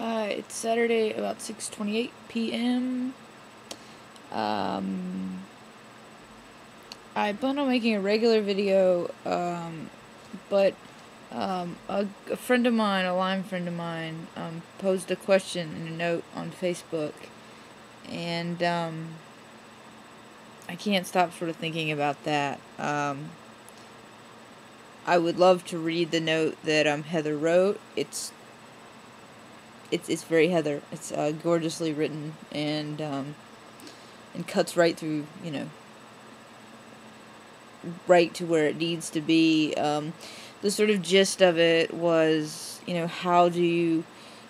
It's Saturday, about 6:28 p.m. I plan on making a regular video, but a friend of mine, a Lyme friend of mine, posed a question in a note on Facebook, and I can't stop sort of thinking about that. I would love to read the note that Heather wrote. It's very Heather. It's gorgeously written and cuts right through, right to where it needs to be. The sort of gist of it was, how do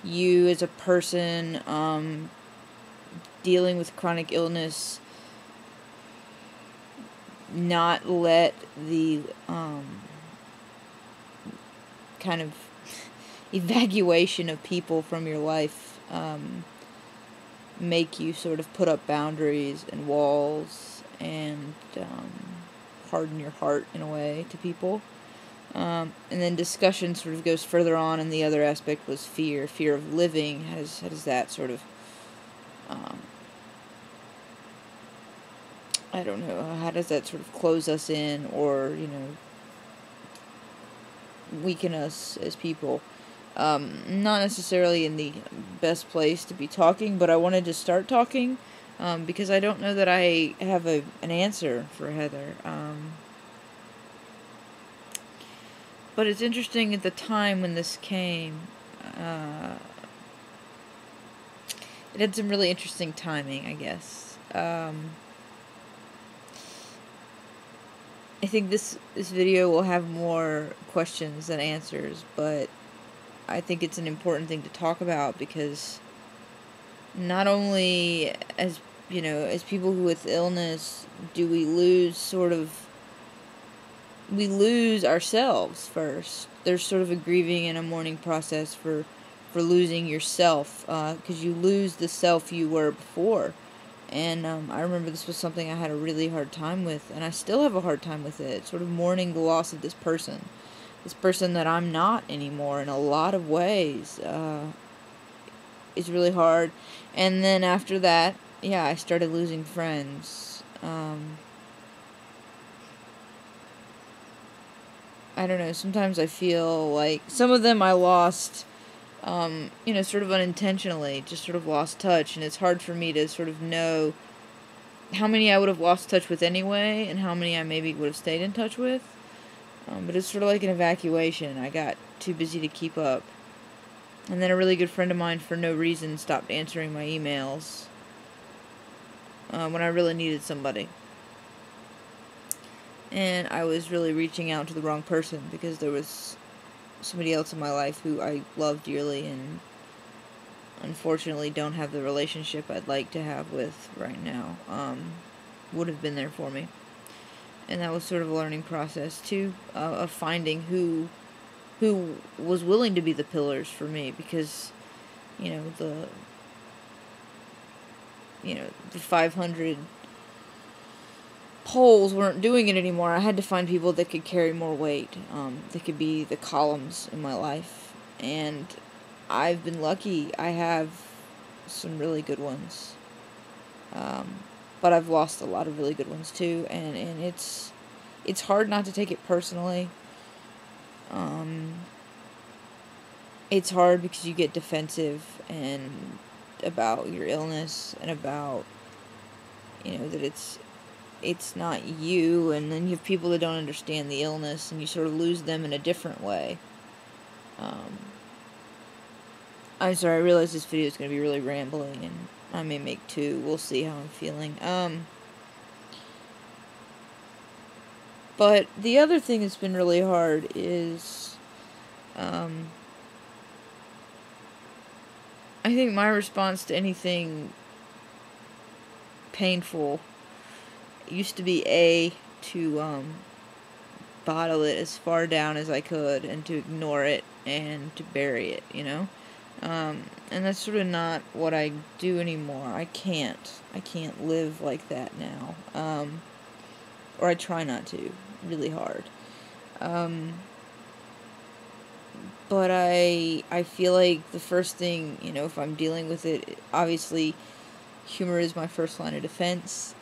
you as a person dealing with chronic illness not let the kind of evacuation of people from your life make you sort of put up boundaries and walls and harden your heart in a way to people. And then discussion sort of goes further on, and the other aspect was fear of living. How does that sort of I don't know, how does that sort of close us in or, weaken us as people? Not necessarily in the best place to be talking, but I wanted to start talking because I don't know that I have an answer for Heather. But it's interesting at the time when this came, it had some really interesting timing, I guess. I think this video will have more questions than answers, but I think it's an important thing to talk about because not only as people with illness do we lose ourselves first. There's sort of a grieving and a mourning process for losing yourself, because you lose the self you were before. And I remember this was something I had a really hard time with, and I still have a hard time with it, sort of mourning the loss of this person that I'm not anymore in a lot of ways. It's really hard. And then after that, I started losing friends. I don't know, sometimes I feel like some of them I lost sort of unintentionally, just sort of lost touch, and it's hard for me to sort of know how many I would have lost touch with anyway, and how many I maybe would have stayed in touch with, but it's sort of like an evacuation. I got too busy to keep up, and then a really good friend of mine, for no reason, stopped answering my emails, when I really needed somebody, and I was really reaching out to the wrong person, because there was somebody else in my life who I love dearly and unfortunately don't have the relationship I'd like to have with right now. Would have been there for me. And that was sort of a learning process too, of finding who was willing to be the pillars for me, because the 500 poles weren't doing it anymore. I had to find people that could carry more weight, that could be the columns in my life, and I've been lucky. I have some really good ones, but I've lost a lot of really good ones too, and it's hard not to take it personally. It's hard because you get defensive and about your illness, and about that it's not you, and then you have people that don't understand the illness, and you sort of lose them in a different way. I'm sorry, I realize this video is going to be really rambling, and I may make two. We'll see how I'm feeling. But the other thing that's been really hard is, I think my response to anything painful used to be to bottle it as far down as I could, and to ignore it, and to bury it, and that's sort of not what I do anymore. I can't live like that now, or I try not to, really hard. But I feel like the first thing, if I'm dealing with it, obviously humor is my first line of defense.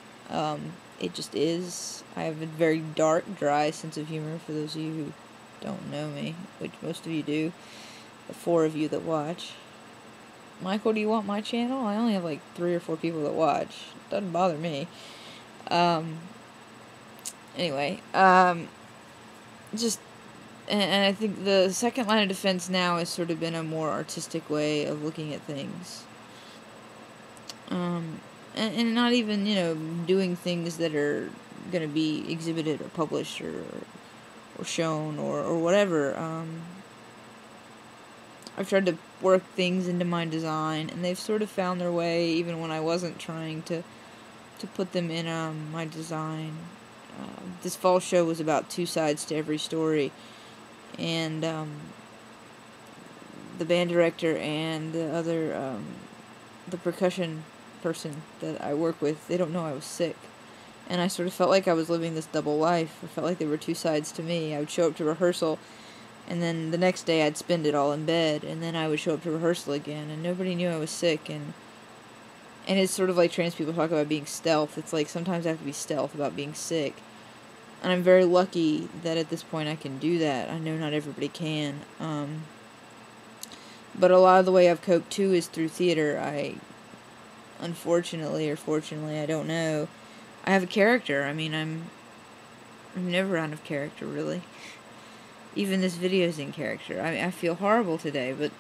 It just is. I have a very dark, dry sense of humor, for those of you who don't know me, which most of you do, the 4 of you that watch. Michael, do you want my channel? I only have like 3 or 4 people that watch. Doesn't bother me. Anyway, just, and I think the second line of defense now has sort of been a more artistic way of looking at things. And not even, doing things that are going to be exhibited or published or shown or whatever. I've tried to work things into my design, and they've sort of found their way even when I wasn't trying to put them in my design. This fall show was about 2 sides to every story, and the band director and the other, the percussion person that I work with, they don't know I was sick. And I sort of felt like I was living this double life. I felt like there were 2 sides to me. I would show up to rehearsal, and then the next day I'd spend it all in bed, and then I would show up to rehearsal again, and nobody knew I was sick. And it's sort of like trans people talk about being stealth. It's like sometimes I have to be stealth about being sick. And I'm very lucky that at this point I can do that. I know not everybody can. But a lot of the way I've coped too is through theater. Unfortunately or fortunately, I don't know, I have a character. I mean, I'm never out of character, really. Even this video's in character. I mean, I feel horrible today, but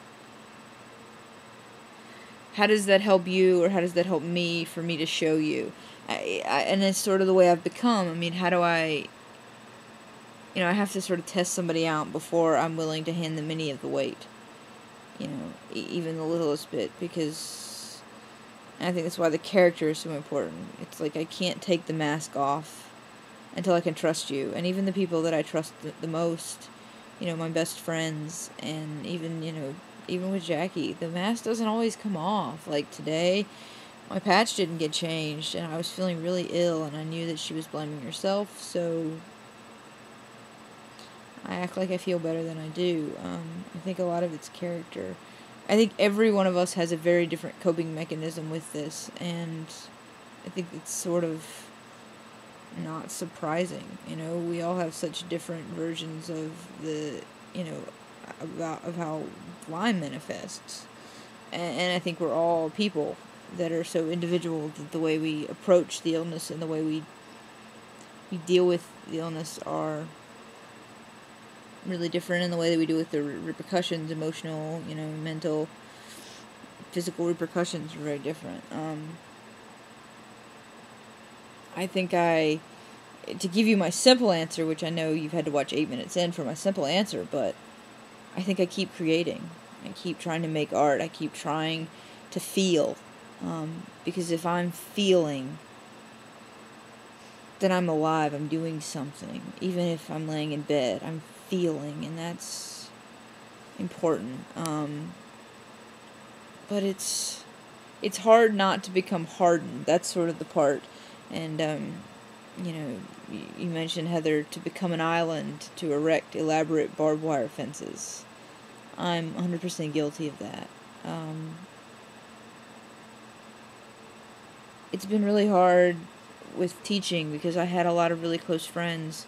how does that help you, or how does that help me, for me to show you? And it's sort of the way I've become. I mean, how do I have to sort of test somebody out before I'm willing to hand them any of the weight. Even the littlest bit, because I think that's why the character is so important. It's like I can't take the mask off until I can trust you. And even the people that I trust the most, my best friends, and even with Jackie, the mask doesn't always come off. Like today, my patch didn't get changed, and I was feeling really ill, and I knew that she was blaming herself, so I act like I feel better than I do. I think a lot of it's character. I think every one of us has a very different coping mechanism with this, and I think it's sort of not surprising. We all have such different versions of the, of how Lyme manifests. And I think we're all people that are so individual that the way we approach the illness and the way we deal with the illness are really different, in the way that we deal with the repercussions, emotional, mental, physical repercussions are very different. I think to give you my simple answer, which I know you've had to watch 8 minutes in for my simple answer, but I think I keep creating. I keep trying to make art. I keep trying to feel. Because if I'm feeling, then I'm alive. I'm doing something. Even if I'm laying in bed, I'm feeling, and that's important. But it's hard not to become hardened. That's sort of the part. And you mentioned, Heather, to become an island, to erect elaborate barbed wire fences. I'm 100% guilty of that. It's been really hard with teaching, because I had a lot of really close friends,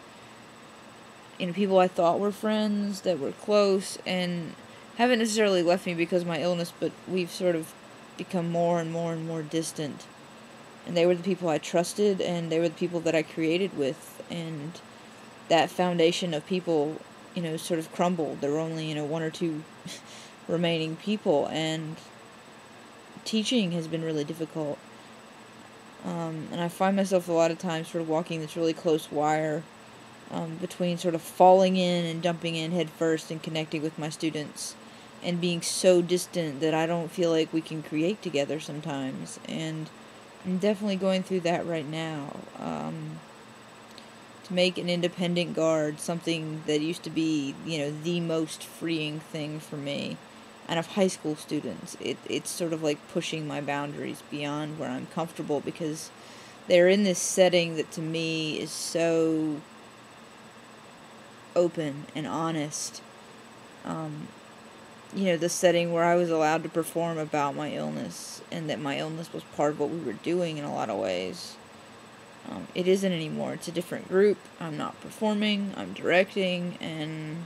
people I thought were friends that were close and haven't necessarily left me because of my illness, but we've sort of become more and more and more distant. And they were the people I trusted, and they were the people that I created with, and that foundation of people, sort of crumbled. There were only, 1 or 2 remaining people, and teaching has been really difficult. And I find myself a lot of times sort of walking this really close wire between sort of falling in and jumping in head first and connecting with my students, and being so distant that I don't feel like we can create together sometimes. And I'm definitely going through that right now. To make an independent guard something that used to be, the most freeing thing for me, and of high school students, it's sort of like pushing my boundaries beyond where I'm comfortable, because they're in this setting that to me is so open and honest the setting where I was allowed to perform about my illness, and that my illness was part of what we were doing in a lot of ways. It isn't anymore. It's a different group. I'm not performing, I'm directing, and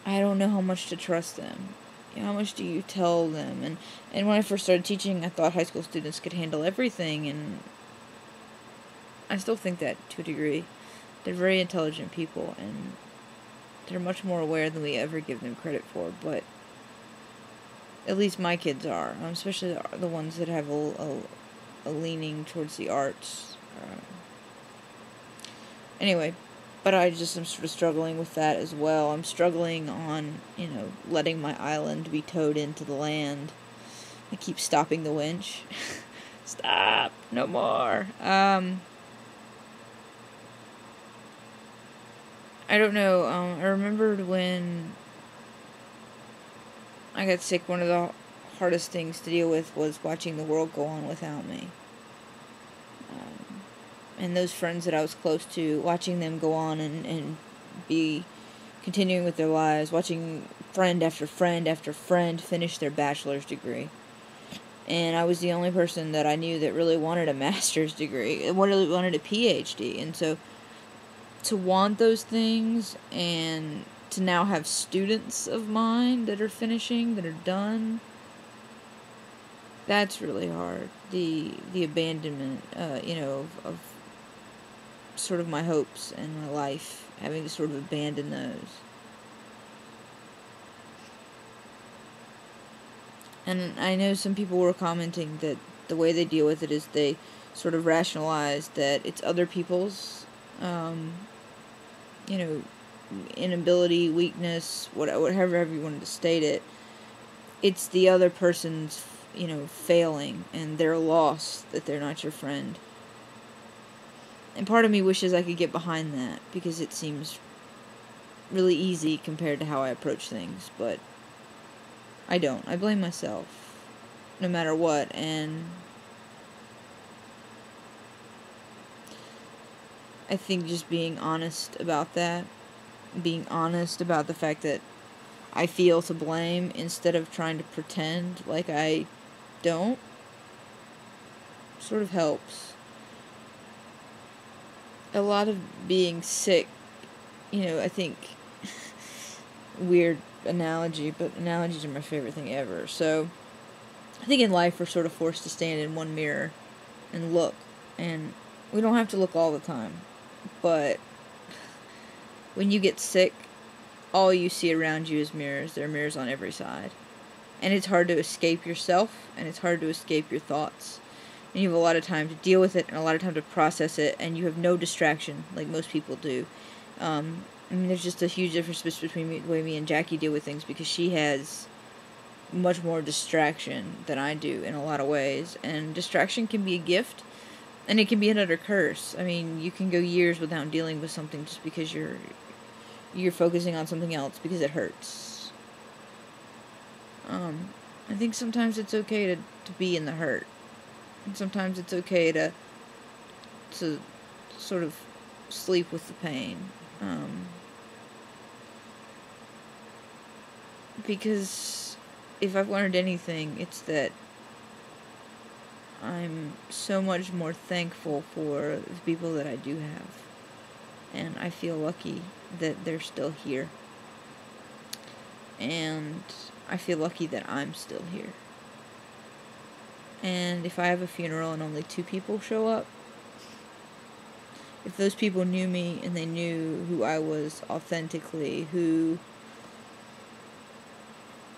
I don't know how much to trust them. How much do you tell them? And when I first started teaching, I thought high school students could handle everything, and I still think that to a degree. They're very intelligent people, and they're much more aware than we ever give them credit for, but at least my kids are, especially the ones that have a leaning towards the arts. Anyway, but I just am sort of struggling with that as well. I'm struggling on, letting my island be towed into the land. I keep stopping the winch. Stop! No more! I don't know, I remembered when I got sick, one of the hardest things to deal with was watching the world go on without me. And those friends that I was close to, watching them go on and be continuing with their lives, watching friend after friend after friend finish their bachelor's degree. And I was the only person that I knew that really wanted a master's degree, really wanted a PhD. And so to want those things and to now have students of mine that are finishing, that are done, that's really hard. The abandonment, of sort of my hopes and my life, having to sort of abandon those. And I know some people were commenting that the way they deal with it is they sort of rationalize that it's other people's, inability, weakness, whatever you wanted to state it. It's the other person's, failing and their loss that they're not your friend. And part of me wishes I could get behind that, because it seems really easy compared to how I approach things, but I don't. I blame myself, no matter what, and I think just being honest about that, being honest about the fact that I feel to blame instead of trying to pretend like I don't, sort of helps. A lot of being sick, I think, weird analogy, but analogies are my favorite thing ever. So, I think in life we're sort of forced to stand in one mirror and look, and we don't have to look all the time, but when you get sick, all you see around you is mirrors. There are mirrors on every side, and it's hard to escape yourself, and it's hard to escape your thoughts. And you have a lot of time to deal with it, and a lot of time to process it, and you have no distraction, like most people do. There's just a huge difference between the way me and Jackie deal with things, because she has much more distraction than I do in a lot of ways. And distraction can be a gift, and it can be another curse. You can go years without dealing with something just because you're focusing on something else because it hurts. I think sometimes it's okay to be in the hurt. And sometimes it's okay to sort of sleep with the pain. Because if I've learned anything, it's that I'm so much more thankful for the people that I do have. And I feel lucky that they're still here. And I feel lucky that I'm still here. And if I have a funeral and only 2 people show up, if those people knew me and they knew who I was authentically, who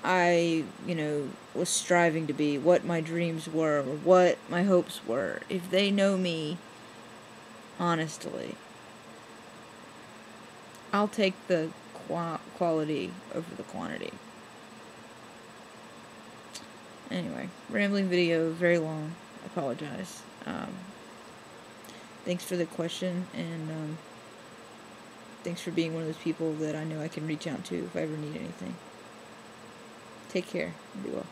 I, was striving to be, what my dreams were, or what my hopes were, if they know me honestly, I'll take the quality over the quantity. Anyway, rambling video, very long. I apologize. Thanks for the question, and thanks for being one of those people that I know I can reach out to if I ever need anything. Take care. Be well.